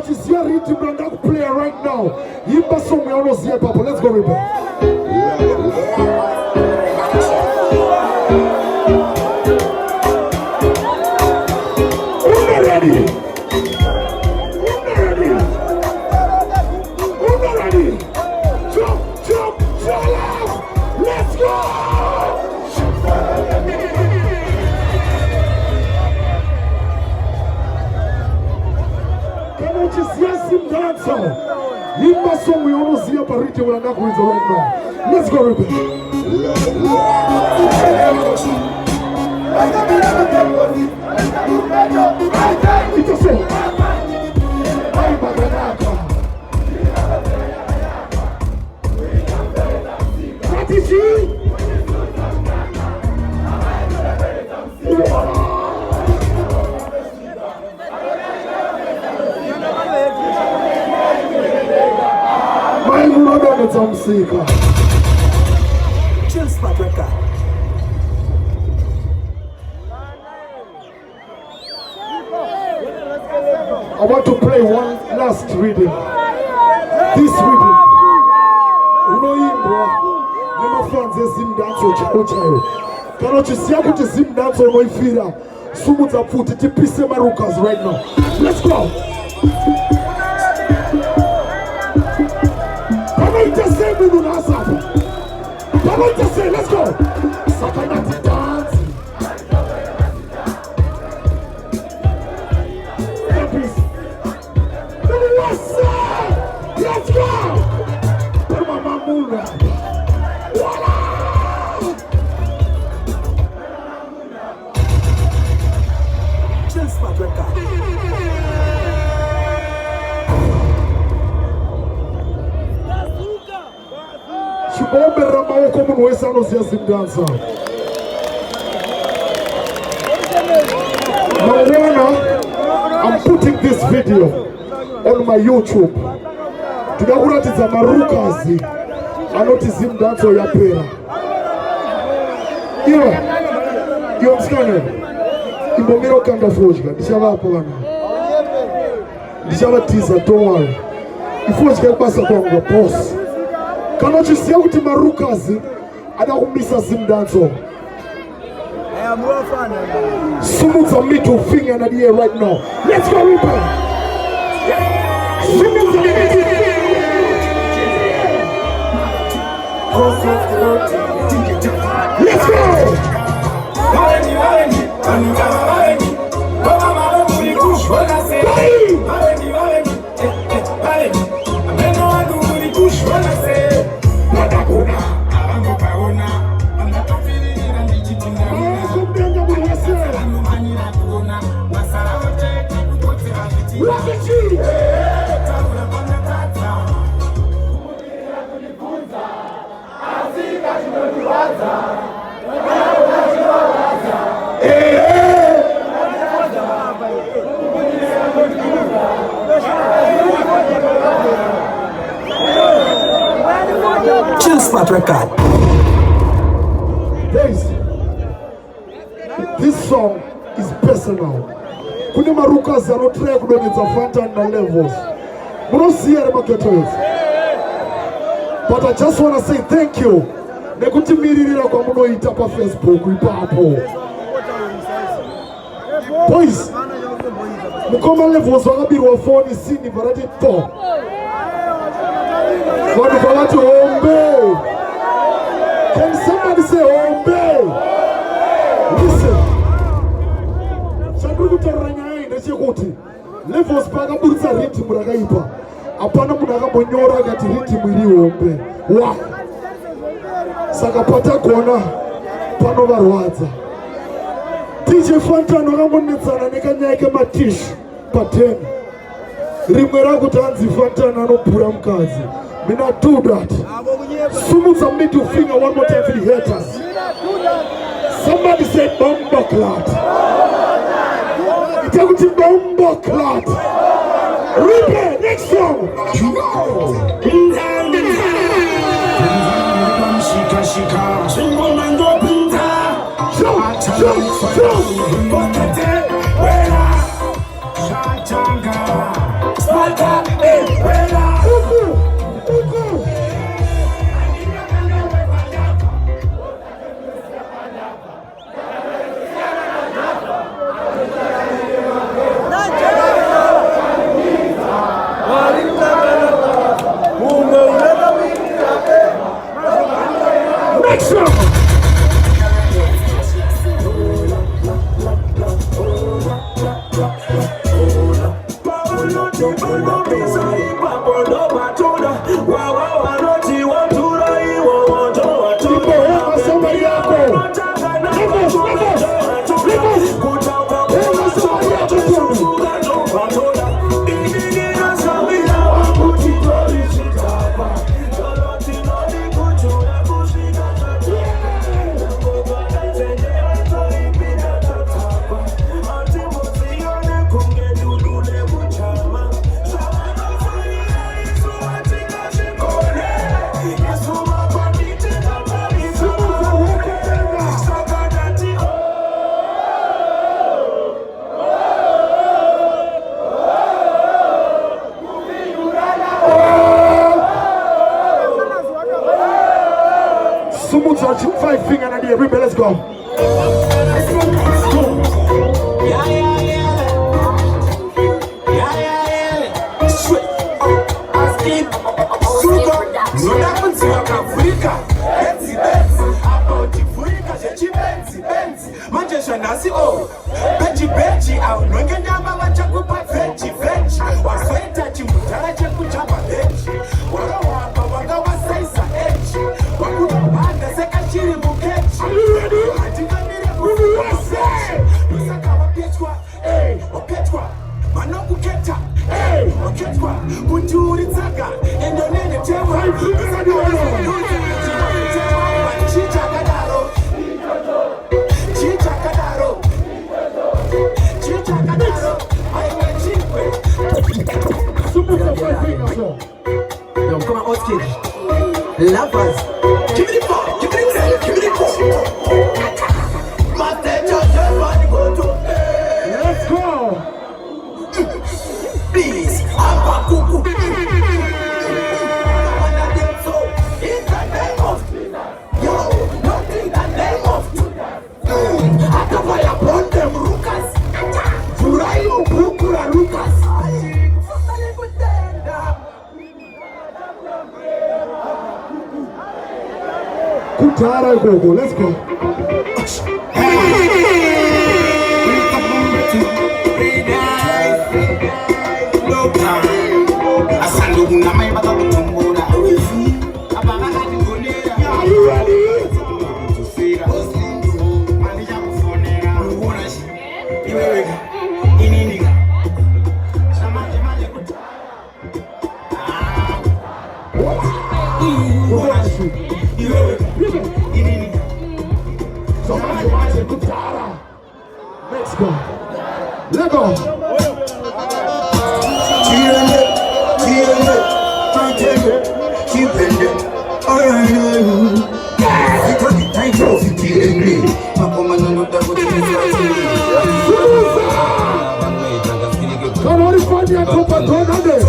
Kanochisia rhythm and that player right now. Yimba song we almost here, Papa. Let's go, Rhibhe. Ready? Let's go! Zimdancehall. Yimba song we almost see up a rhythm and that wins right now. Let's go, Rhibhe. It's a song. What is he? Chill spot record. I want to play one last reading. This reading. You know him, bro. Never fans say Zimdancehall chayo. Kanochisia kuti Zimdancehall no ifira. Sumudza futi tipise marukas right now. Let's go. Just say we do not suffer. Come on, just say, let's go. Sakanati dance. Let's go. Mama Mura. Voila. Chill spot record. Wehombe ramao como no essa no sia Zimdancehall. Now I'm putting this video on my YouTube. Tunakuratiza marukazi anoti Zimdancehall yapera. Iyo msikane. Imbomiro kanda fojika. Ndishava hapo kana. Ndishava tiza don't worry. Ifojika kupasa kwa mga boss. Kanochisia kuti marukazi adakumisa Zimdancehall. Sumudza middle finger in the air right now. Let's go, Rhibhe. Let's go. Chill spot record. This song is personal. Kuni marukazi anotry kudonedza Fantan na levels. Munosiya remaketos. But I just want to say thank you. Nekutimirira kwa munoita pa Facebook ipapo. Boys, mukoma levels wakabirwa phone sini varati to. Vanhu vakati wehombe. Can somebody say wehombe? Listen. Chanduri kutaura nyaya ndechekuti levels pakaburitsa rhythm rakaipa. Apana munhu akambonyora akati rhythm iri wehombe. Why? Saka patagona panovarwadza. DJ Fantan wakambonetsana nekanyaya kematish pa10. Rimwe rakuti anzi Fantan anobhura mukadzi. Me not do that. Sumudza middle finger one more time for the haters. Somebody said bomba clot. It's a good bomba clot. Rhibhe, next song. Five finger and the Rhibhe, let's go. Come on, Oscar. Lovers. Give me the phone. Give me the phone. Give me the phone. Let's go. Please. I'm cuckoo. Kutara gogo, let's go. Are you ready? Let's go. Let go. Come on, find your top and turn on there.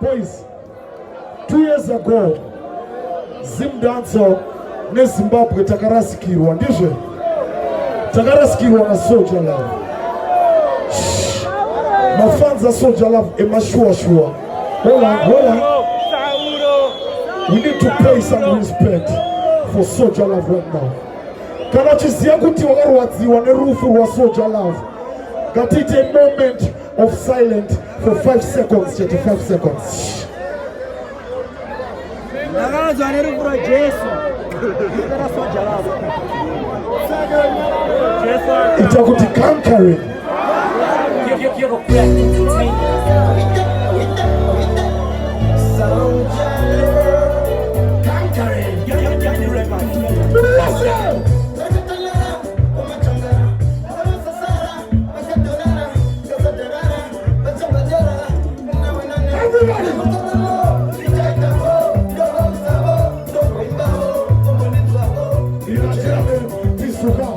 Boys, 2 years ago, Zimdancehall ne Zimbabwe takarasikirwa ndizvo takarasikirwa na Soldier Love. Mafans a Soldier Love emashua shua. Hold on. We need to pay some respect for Soldier Love right now. Kana chisiya kuti wakarwadziwa nerufu rwa Soldier Love. Gatite a moment of silence for 5 seconds, 35 seconds. itakuti conquering. Everybody.